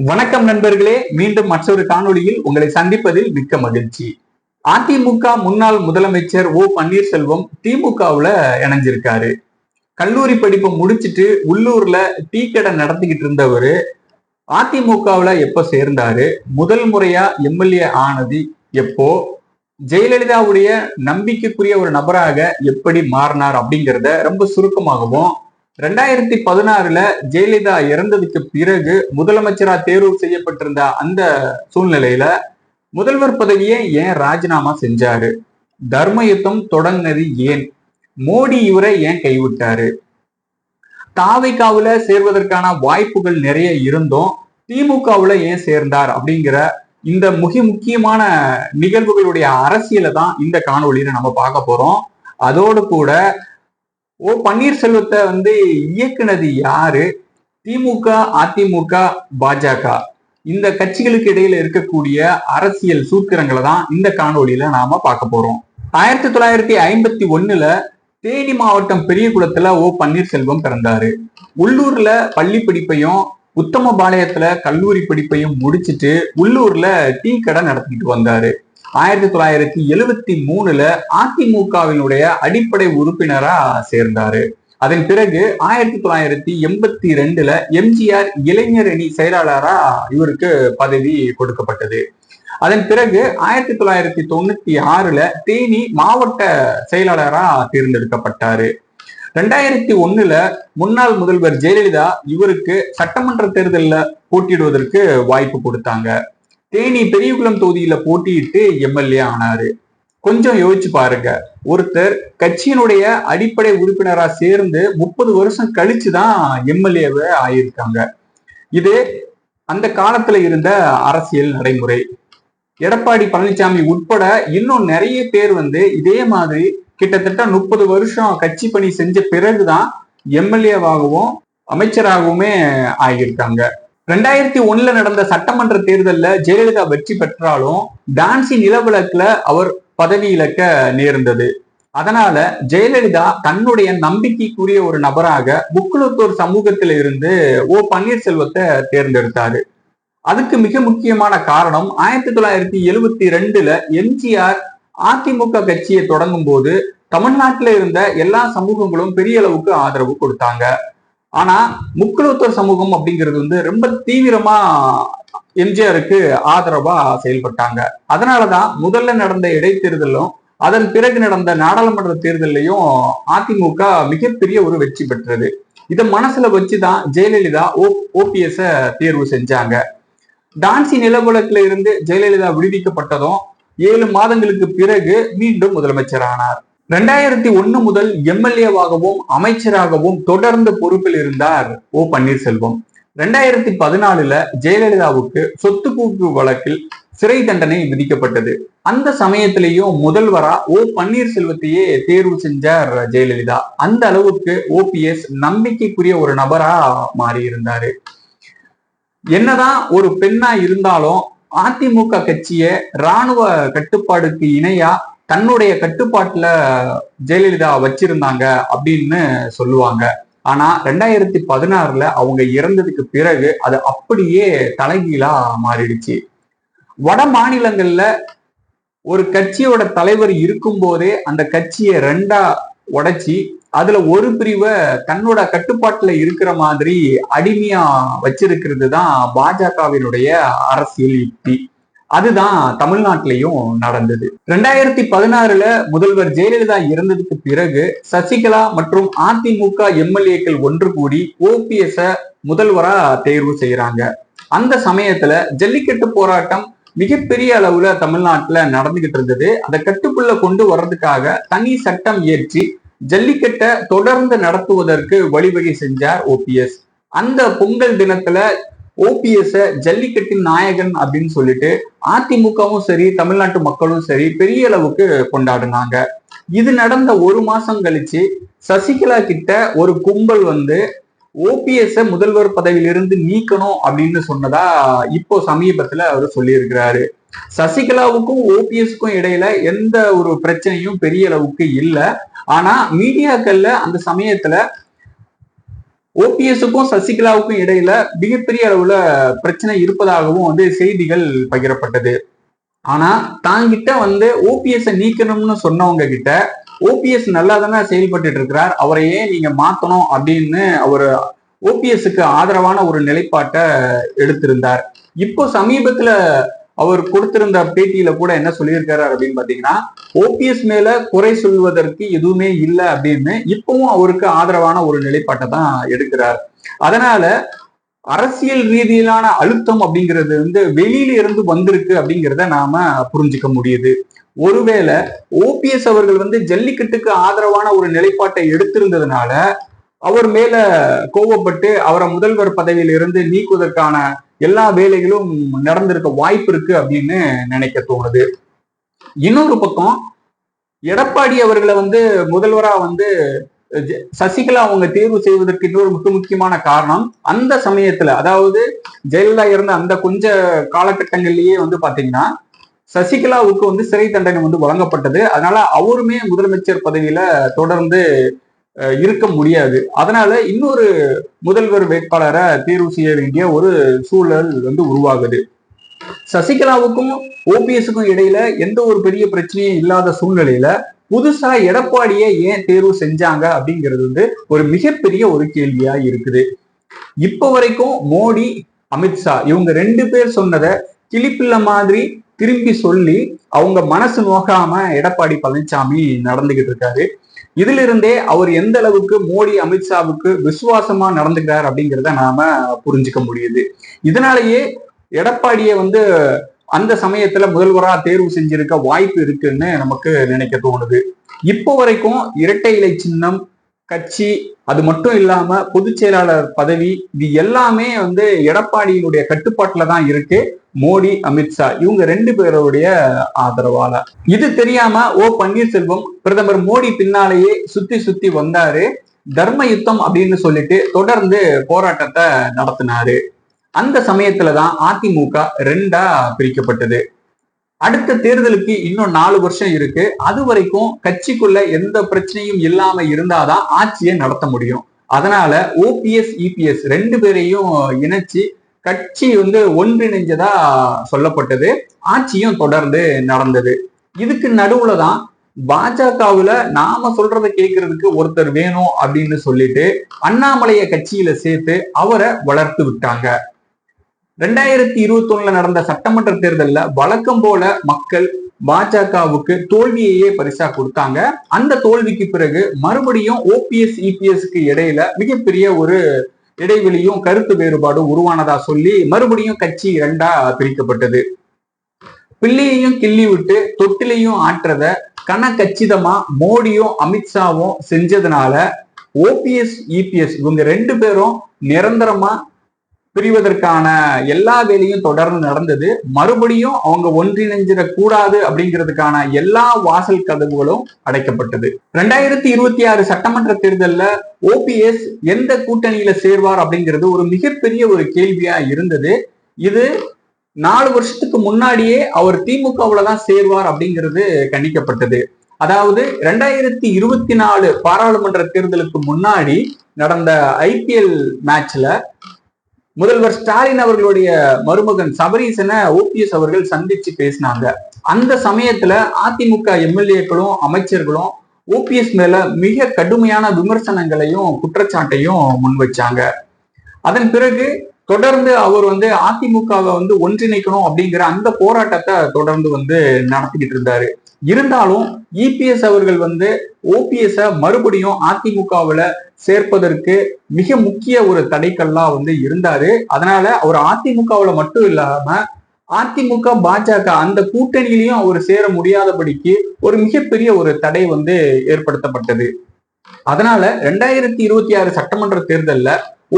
வணக்கம் நண்பர்களே, மீண்டும் மற்றொரு காணொளியில் உங்களை சந்திப்பதில் மிக்க மகிழ்ச்சி. அதிமுக முன்னாள் முதலமைச்சர் ஓ பன்னீர்செல்வம் திமுகவுல இணைஞ்சிருக்காரு. கல்லூரி படிப்பை முடிச்சுட்டு உள்ளூர்ல டீ கடை நடத்திக்கிட்டு இருந்தவரு அதிமுகவுல எப்ப சேர்ந்தாரு, முதல் முறையா எம்எல்ஏ ஆனது எப்போ, ஜெயலலிதாவுடைய நம்பிக்கைக்குரிய ஒரு நபராக எப்படி மாறினார் அப்படிங்கிறத ரொம்ப சுருக்கமாகவும், 2016 ஜெயலலிதா இறந்ததுக்கு பிறகு முதலமைச்சரா தேர்வு செய்யப்பட்டிருந்த அந்த சூழ்நிலையில முதல்வர் பதவியை ஏன் ராஜினாமா செஞ்சாரு, தர்ம யுத்தம் தொடங்கினது ஏன், மோடி இவரை ஏன் கைவிட்டாரு, தாவைக்காவுல சேர்வதற்கான வாய்ப்புகள் நிறைய இருந்தும் திமுகவுல ஏன் சேர்ந்தார் அப்படிங்கிற இந்த முக்கியமான நிகழ்வுகளுடைய அரசியலை தான் இந்த காணொலியில நம்ம பார்க்க போறோம். அதோடு கூட ஓ பன்னீர்செல்வத்தை இயக்குனது யாரு, திமுக, அதிமுக, பாஜக இந்த கட்சிகளுக்கு இடையில இருக்கக்கூடிய அரசியல் சூத்திரங்களை தான் இந்த காணொலியில நாம பார்க்க போறோம். 1951 தேனி மாவட்டம் பெரியகுளத்துல ஓ பன்னீர்செல்வம் பிறந்தாரு. உள்ளூர்ல பள்ளி படிப்பையும் உத்தமபாளையத்துல கல்லூரி படிப்பையும் முடிச்சுட்டு உள்ளூர்ல டீ கடை நடத்திட்டு வந்தாரு. 1973 அதிமுகவினுடைய அடிப்படை உறுப்பினரா சேர்ந்தாரு. அதன் பிறகு 1982 எம்ஜிஆர் இளைஞர் அணி செயலாளரா இவருக்கு பதவி கொடுக்கப்பட்டது. அதன் பிறகு 1996 தேனி மாவட்ட செயலாளரா தேர்ந்தெடுக்கப்பட்டாரு. 2001 முன்னாள் முதல்வர் ஜெயலலிதா இவருக்கு சட்டமன்ற தேர்தலில் போட்டியிடுவதற்கு வாய்ப்பு கொடுத்தாங்க. தேனி பெரியகுளம் தொகுதியில போட்டியிட்டு எம்எல்ஏ ஆனாரு. கொஞ்சம் யோசிச்சு பாருங்க, ஒருத்தர் கட்சியினுடைய அடிப்படை உறுப்பினரா சேர்ந்து 30 வருஷம் கழிச்சுதான் எம்எல்ஏவை ஆயிருக்காங்க. இது அந்த காலத்துல இருந்த அரசியல் நடைமுறை. எடப்பாடி பழனிசாமி உட்பட இன்னும் நிறைய பேர் இதே மாதிரி கிட்டத்தட்ட 30 வருஷம் கட்சி பணி செஞ்ச பிறகுதான் எம்எல்ஏவாகவும் அமைச்சராகவுமே ஆகியிருக்காங்க. 2001 நடந்த சட்டமன்ற தேர்தலில் ஜெயலலிதா வெற்றி பெற்றாலும் டான்சி நிலவிளக்குல அவர் பதவி இழக்க நேர்ந்தது. அதனால ஜெயலலிதா தன்னுடைய நம்பிக்கைக்குரிய ஒரு நபராக முக்குளத்தூர் சமூகத்தில இருந்து ஓ பன்னீர்செல்வத்தை தேர்ந்தெடுத்தாரு. அதுக்கு மிக முக்கியமான காரணம் 1972 எம்ஜிஆர் அதிமுக கட்சியை தொடங்கும் போது தமிழ்நாட்டில இருந்த எல்லா சமூகங்களும் பெரிய அளவுக்கு ஆதரவு கொடுத்தாங்க. ஆனா முக்குளத்தூர் சமூகம் அப்படிங்கிறது ரொம்ப தீவிரமா எம்ஜிஆருக்கு ஆதரவா செயல்பட்டாங்க. அதனாலதான் முதல்ல நடந்த இடைத்தேர்தலும் அதன் பிறகு நடந்த நாடாளுமன்ற தேர்தலையும் அதிமுக மிகப்பெரிய ஒரு வெற்றி பெற்றது. இதை மனசுல வச்சுதான் ஜெயலலிதா ஓபிஎஸ் தேர்வு செஞ்சாங்க. டான்சி நிலவலக்குல இருந்து ஜெயலலிதா விடுவிக்கப்பட்டதும் 7 மாதங்களுக்கு பிறகு மீண்டும் முதலமைச்சர் ஆனார். 2001 முதல் எம்எல்ஏவாகவும் அமைச்சராகவும் தொடர்ந்து பொறுப்பில் இருந்தார் ஓ பன்னீர்செல்வம். 2014 ஜெயலலிதாவுக்கு சொத்து குவிப்பு வழக்கில் சிறை தண்டனை விதிக்கப்பட்டது. அந்த சமயத்திலேயும் முதல்வரா ஓ பன்னீர்செல்வத்தையே தேர்வு செஞ்சார் ஜெயலலிதா. அந்த அளவுக்கு ஓபிஎஸ் நம்பிக்கைக்குரிய ஒரு நபரா மாறி இருந்தாரு. என்னதான் ஒரு பெண்ணா இருந்தாலும் அதிமுக கட்சியை இராணுவ கட்டுப்பாடுக்கு இணையா தன்னுடைய கட்டுப்பாட்டுல ஜெயலலிதா வச்சிருந்தாங்க அப்படின்னு சொல்லுவாங்க. ஆனா 2016 அவங்க இறந்ததுக்கு பிறகு அது அப்படியே தலைகீழா மாறிடுச்சு. வட மாநிலங்கள்ல ஒரு கட்சியோட தலைவர் இருக்கும் போதே அந்த கட்சியை 2ஆ உடைச்சி அதுல ஒரு பிரிவை தன்னோட கட்டுப்பாட்டுல இருக்கிற மாதிரி அடிமையா வச்சிருக்கிறது தான் பாஜகவினுடைய அரசியல் யுக்தி. அதுதான் தமிழ்நாட்டிலையும் நடந்தது. 2016 முதல்வர் ஜெயலலிதா இறந்ததுக்கு பிறகு சசிகலா மற்றும் அதிமுக எம்எல்ஏக்கள் ஒன்று கூடி ஓபிஎஸ் முதல்வரா தேர்வு செய்யறாங்க. அந்த சமயத்துல ஜல்லிக்கட்டு போராட்டம் மிகப்பெரிய அளவுல தமிழ்நாட்டுல நடந்துகிட்டு இருந்தது. அதை கட்டுக்குள்ள கொண்டு வர்றதுக்காக தனி சட்டம் இயற்றி ஜல்லிக்கட்டை தொடர்ந்து நடத்துவதற்கு வழிவகை செஞ்சார் ஓபிஎஸ். அந்த பொங்கல் தினத்துல ஓபிஎஸ் ஜல்லிக்கட்டின் நாயகன் அப்படின்னு சொல்லிட்டு அதிமுகவும் சரி தமிழ்நாட்டு மக்களும் சரி பெரிய அளவுக்கு கொண்டாடினாங்க. இது நடந்த 1 மாசம் கழிச்சு சசிகலா கிட்ட ஒரு கும்பல் ஓபிஎஸ் முதல்வர் பதவியிலிருந்து நீக்கணும் அப்படின்னு சொன்னதா இப்போ சமீபத்துல அவர் சொல்லியிருக்கிறாரு. சசிகலாவுக்கும் ஓபிஎஸ்க்கும் இடையில எந்த ஒரு பிரச்சனையும் பெரிய அளவுக்கு இல்லை. ஆனா மீடியாக்கள்ல அந்த சமயத்துல ஓபிஎஸ்க்கும் சசிகலாவுக்கும் இடையில மிகப்பெரிய அளவுல பிரச்சனை இருப்பதாகவும் வந்து செய்திகள் பகிரப்பட்டது. ஆனா தாங்கிட்ட வந்து ஓபிஎஸ் நீக்கணும்னு சொன்னவங்க கிட்ட ஓபிஎஸ் நல்லா தானே செயல்பட்டு இருக்கிறார், அவரை ஏன் நீங்க மாத்தணும் அப்படின்னு அவர் ஓபிஎஸ்க்கு ஆதரவான ஒரு நிலைப்பாட்டை எடுத்திருந்தார். இப்போ சமீபத்துல அவர் கொடுத்திருந்த பேட்டியில கூட என்ன சொல்லியிருக்காரு அப்படின்னு பாத்தீங்கன்னா, ஓபிஎஸ் மேல குறை சொல்வதற்கு எதுவுமே இல்லை அப்படின்னு இப்பவும் அவருக்கு ஆதரவான ஒரு நிலைப்பாட்டை தான் எடுக்கிறார். அதனால அரசியல் ரீதியிலான அழுத்தம் அப்படிங்கிறது வந்து வெளியில இருந்து வந்திருக்கு அப்படிங்கிறத நாம புரிஞ்சுக்க முடியுது. ஒருவேளை ஓபிஎஸ் அவர்கள் வந்து ஜல்லிக்கட்டுக்கு ஆதரவான ஒரு நிலைப்பாட்டை எடுத்திருந்ததுனால அவர் மேல கோபப்பட்டு அவரை முதல்வர் பதவியில இருந்து நீக்குவதற்கான எல்லா வேலைகளும் நடந்திருக்க வாய்ப்பு இருக்கு அப்படின்னு நினைக்க தோணுது. இன்னொரு பக்கம் எடப்பாடி அவர்களை வந்து முதல்வரா வந்து சசிகலா அவங்க தேர்வு செய்வதற்கு இன்னொரு மிக முக்கியமான காரணம், அந்த சமயத்துல அதாவது ஜெயலலிதா இருந்த அந்த கொஞ்ச காலகட்டங்கள்லயே வந்து பாத்தீங்கன்னா சசிகலாவுக்கு வந்து சிறை தண்டனை வந்து வழங்கப்பட்டது. அதனால அவருமே முதலமைச்சர் பதவியில தொடர்ந்து இருக்க முடியாது. அதனால இன்னொரு முதல்வர் வேட்பாளரை தேர்வு செய்ய வேண்டிய ஒரு சூழல் வந்து உருவாகுது. சசிகலாவுக்கும் ஓபிஎஸ்க்கும் இடையில எந்த ஒரு பெரிய பிரச்சனையும் இல்லாத சூழ்நிலையில புதுசா எடப்பாடியை ஏன் தேர்வு செஞ்சாங்க அப்படிங்கிறது வந்து ஒரு மிகப்பெரிய ஒரு கேள்வியா இருக்குது. இப்ப வரைக்கும் மோடி, அமித்ஷா இவங்க 2 பேர் சொன்னதை கிளிப்பிள்ள மாதிரி திரும்பி சொல்லி அவங்க மனசு நோக்காம எடப்பாடி பழனிசாமி நடந்துகிட்டு இருக்காரு. இதுல இருந்தே அவர் எந்த அளவுக்கு மோடி, அமித்ஷாவுக்கு விசுவாசமா நடந்துக்கிறார் அப்படிங்கிறத நாம புரிஞ்சுக்க முடியுது. இதனாலேயே எடப்பாடியை வந்து அந்த சமயத்துல முதல்வரா தேர்வு செஞ்சிருக்க வாய்ப்பு இருக்குன்னு நமக்கு நினைக்க தோணுது. இப்போ வரைக்கும் இரட்டை இலை சின்னம், கட்சி, அது மட்டும் இல்லாம பொதுச் செயலாளர் பதவி, இது எல்லாமே வந்து எடப்பாடியினுடைய கட்டுப்பாட்டுல தான் இருக்கு. மோடி, அமித்ஷா இவங்க 2 பேருடைய ஆதரவால. இது தெரியாம பன்னீர்செல்வம் பிரதமர் மோடி பின்னாலேயே சுத்தி சுத்தி வந்தாரு. தர்ம யுத்தம் அப்படின்னு சொல்லிட்டு தொடர்ந்து போராட்டத்தை நடத்தினாரு. அந்த சமயத்துலதான் அதிமுக 2ஆ பிரிக்கப்பட்டது. அடுத்த தேர்தலுக்கு இன்னும் 4 வருஷம் இருக்கு. அது வரைக்கும் கட்சிக்குள்ள எந்த பிரச்சனையும் இல்லாம இருந்தாதான் ஆட்சியை நடத்த முடியும். அதனால ஓபிஎஸ், இபிஎஸ் 2 பேரையும் இணைச்சு கட்சி வந்து ஒன்றிணைஞ்சதா சொல்லப்பட்டது. ஆட்சியும் தொடர்ந்து நடந்தது. இதுக்கு நடுவுலதான் பாஜகவுல நாம சொல்றதை கேட்கறதுக்கு ஒருத்தர் வேணும் அப்படின்னு சொல்லிட்டு அண்ணாமலைய கட்சியில சேர்த்து அவரை வளர்த்து விட்டாங்க. 2021 நடந்த சட்டமன்ற தேர்தல்ல வழக்கம் போல மக்கள் பாஜகவுக்கு தோல்வியையே பரிசா கொடுத்தாங்க. அந்த தோல்விக்கு பிறகு மறுபடியும் ஓபிஎஸ், இபிஎஸ்க்கு இடையில மிகப்பெரிய ஒரு இடைவெளியும் கருத்து வேறுபாடும் உருவானதா சொல்லி மறுபடியும் கட்சி 2ஆ பிரிக்கப்பட்டது. பிள்ளையையும் கிள்ளி விட்டு தொட்டிலையும் ஆற்றத கச்சிதமா மோடியும் அமித்ஷாவும் செஞ்சதுனால ஓபிஎஸ், இபிஎஸ் இவங்க 2 பேரும் நிரந்தரமா பிரிவதற்கான எல்லா வேலையும் தொடர்ந்து நடந்தது. மறுபடியும் அவங்க ஒன்றிணைஞ்சிடக்கூடாது அப்படிங்கிறதுக்கான எல்லா வாசல் கதவுகளும் அடைக்கப்பட்டது. 2026 சட்டமன்ற தேர்தல்ல ஓபிஎஸ் எந்த கூட்டணியில சேர்வார் அப்படிங்கிறது ஒரு மிகப்பெரிய ஒரு கேள்வியா இருந்தது. இது 4 வருஷத்துக்கு முன்னாடியே அவர் திமுகவுல தான் சேர்வார் அப்படிங்கிறது கணிக்கப்பட்டது. அதாவது 2024 பாராளுமன்ற தேர்தலுக்கு முன்னாடி நடந்த ஐபிஎல் மேட்ச்ல முதல்வர் ஸ்டாலின் அவர்களுடைய மருமகன் சபரீசனை ஓபிஎஸ் அவர்கள் சந்திச்சு பேசினாங்க. அந்த சமயத்துல அதிமுக எம்எல்ஏக்களும் அமைச்சர்களும் ஓபிஎஸ் மேல மிக கடுமையான விமர்சனங்களையும் குற்றச்சாட்டையும் முன் வச்சாங்க. அதன் பிறகு தொடர்ந்து அவர் வந்து அதிமுகவை வந்து ஒன்றிணைக்கணும் அப்படிங்கிற அந்த போராட்டத்தை தொடர்ந்து வந்து நடத்திக்கிட்டு இருந்தாரு. இருந்தாலும் இபிஎஸ் அவர்கள் வந்து ஓபிஎஸ் மறுபடியும் அதிமுகவுல சேர்ப்பதற்கு மிக முக்கிய ஒரு தடைக்கல்லா வந்து இருந்தாரு. அதனால அவர் அதிமுகவுல மட்டும் இல்லாம அதிமுக, பாஜக அந்த கூட்டணியிலையும் அவர் சேர முடியாதபடிக்கு ஒரு மிகப்பெரிய ஒரு தடை வந்து ஏற்படுத்தப்பட்டது. அதனால 2026 சட்டமன்ற தேர்தல்ல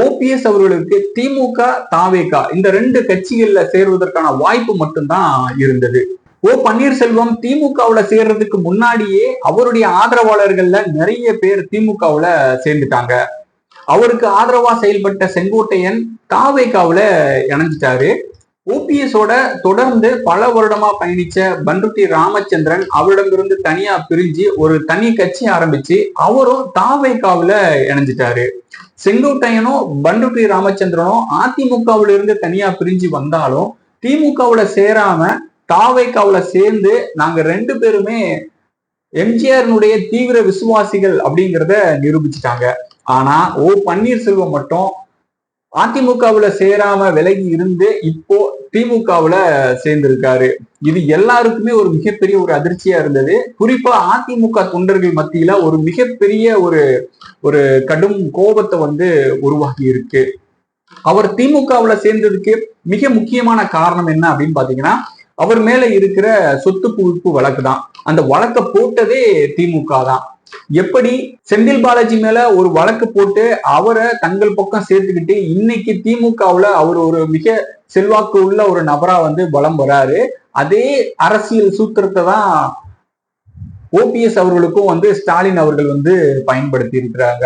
ஓபிஎஸ் அவர்களுக்கு திமுக, தாவேக இந்த 2 கட்சிகள்ல சேருவதற்கான வாய்ப்பு மட்டும்தான் இருந்தது. பன்னீர்செல்வம் திமுகவுல சேர்றதுக்கு முன்னாடியே அவருடைய ஆதரவாளர்கள்ல நிறைய பேர் திமுகவுல சேர்ந்துட்டாங்க. அவருக்கு ஆதரவா செயல்பட்ட செங்கோட்டையன் தாவேகாவுல இணைஞ்சிட்டாரு. ஓபிஎஸோட தொடர்ந்து பல வருடமா பயணிச்ச பண்ருட்டி ராமச்சந்திரன் அவரிடமிருந்து தனியா பிரிஞ்சு ஒரு தனி கட்சி ஆரம்பிச்சு அவரும் தாவேகாவுல இணைஞ்சிட்டாரு. செங்கோட்டையனும் பண்ருட்டி ராமச்சந்திரனும் அதிமுகவுல இருந்து தனியா பிரிஞ்சு வந்தாலும் திமுகவுல சேராம தாவேகாவுல சேர்ந்து நாங்க 2 பேருமே எம்ஜிஆரினுடைய தீவிர விசுவாசிகள் அப்படிங்கிறத நிரூபிச்சுட்டாங்க. ஆனா ஓ பன்னீர்செல்வம் மட்டும் அதிமுகவுல சேராம விலகி இருந்து இப்போ திமுகவுல சேர்ந்திருக்காரு. இது எல்லாருக்குமே ஒரு மிகப்பெரிய ஒரு அதிர்ச்சியா இருந்தது. குறிப்பா அதிமுக தொண்டர்கள் மத்தியில ஒரு மிகப்பெரிய ஒரு கடும் கோபத்தை உருவாகி இருக்கு. அவர் திமுகவுல சேர்ந்ததுக்கு மிக முக்கியமான காரணம் என்ன அப்படின்னு பாத்தீங்கன்னா, அவர் மேல இருக்கிற சொத்து குவிப்பு வழக்கு தான். அந்த வழக்கை போட்டதே திமுக தான். எப்படி செந்தில் பாலாஜி மேல ஒரு வழக்கு போட்டு அவரை தங்கள் பக்கம் சேர்த்துக்கிட்டு இன்னைக்கு திமுகவுல அவர் ஒரு மிக செல்வாக்கு உள்ள ஒரு நபரா பலம் வராரு. அதே அரசியல் சூத்திரத்தை தான் ஓபிஎஸ் அவர்களுக்கும் ஸ்டாலின் அவர்கள் பயன்படுத்தி இருக்கிறாங்க.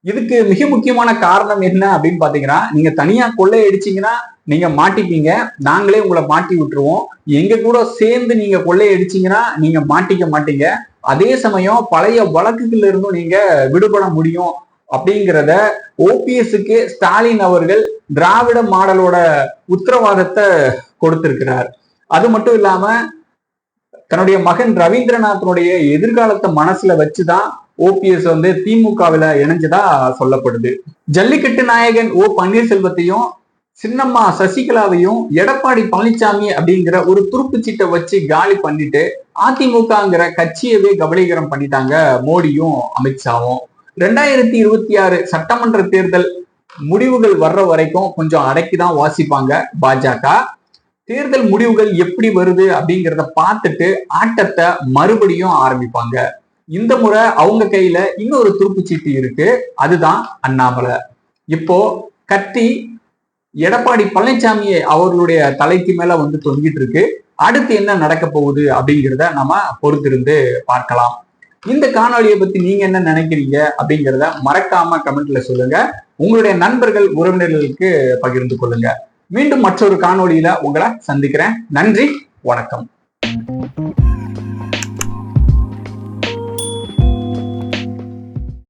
இதுக்கு மிக முக்கியமான காரணம் என்ன அப்படின்னு பாத்தீங்கன்னா, நீங்க தனியா கொள்ளையடிச்சீங்கன்னா நீங்க மாட்டிப்பீங்க, நாங்களே உங்களை மாட்டி விட்டுருவோம். எங்க கூட சேர்ந்து நீங்க கொள்ளையடிச்சீங்கன்னா நீங்க மாட்டிக்க மாட்டீங்க. அதே சமயம் பழைய வழக்குகள்ல இருந்தும் நீங்க விடுபட முடியும் அப்படிங்கிறத ஓபிஎஸ்க்கு ஸ்டாலின் அவர்கள் திராவிட மாடலோட உத்தரவாதத்தை கொடுத்திருக்கிறார். அது மட்டும் இல்லாம தன்னுடைய மகன் ரவீந்திரநாதனுடைய எதிர்காலத்தை மனசுல வச்சுதான் ஓபிஎஸ் திமுகவில இணைஞ்சதா சொல்லப்படுது. ஜல்லிக்கட்டு நாயகன் ஓ பன்னீர்செல்வத்தையும் சின்னம்மா சசிகலாவையும் எடப்பாடி பழனிசாமி அப்படிங்கிற ஒரு துருப்பு சீட்டை வச்சு காலி பண்ணிட்டு அதிமுகங்கிற கட்சியவே கபலீகரம் பண்ணிட்டாங்க மோடியும் அமித்ஷாவும். 2026 சட்டமன்ற தேர்தல் முடிவுகள் வர்ற வரைக்கும் கொஞ்சம் அடக்கிதான் வாசிப்பாங்க பாஜக. தேர்தல் முடிவுகள் எப்படி வருது அப்படிங்கிறத பார்த்துட்டு ஆட்டத்தை மறுபடியும் ஆரம்பிப்பாங்க. இந்த முறை அவங்க கையில இன்னொரு துருப்புச்சீட்டு இருக்கு, அதுதான் அண்ணாமலை. இப்போ கத்தி எடப்பாடி பழனிசாமியை அவர்களுடைய தலைக்கு மேல தொங்கிட்டு இருக்கு. அடுத்து என்ன நடக்க போகுது அப்படிங்கிறத நம்ம பொறுத்திருந்து பார்க்கலாம். இந்த காணொலியை பத்தி நீங்க என்ன நினைக்கிறீங்க அப்படிங்கிறத மறக்காம கமெண்ட்ல சொல்லுங்க. உங்களுடைய நண்பர்கள் உறவினர்களுக்கு பகிர்ந்து கொள்ளுங்க. மீண்டும் மற்றொரு காணொலியில உங்களை சந்திக்கிறேன். நன்றி, வணக்கம்.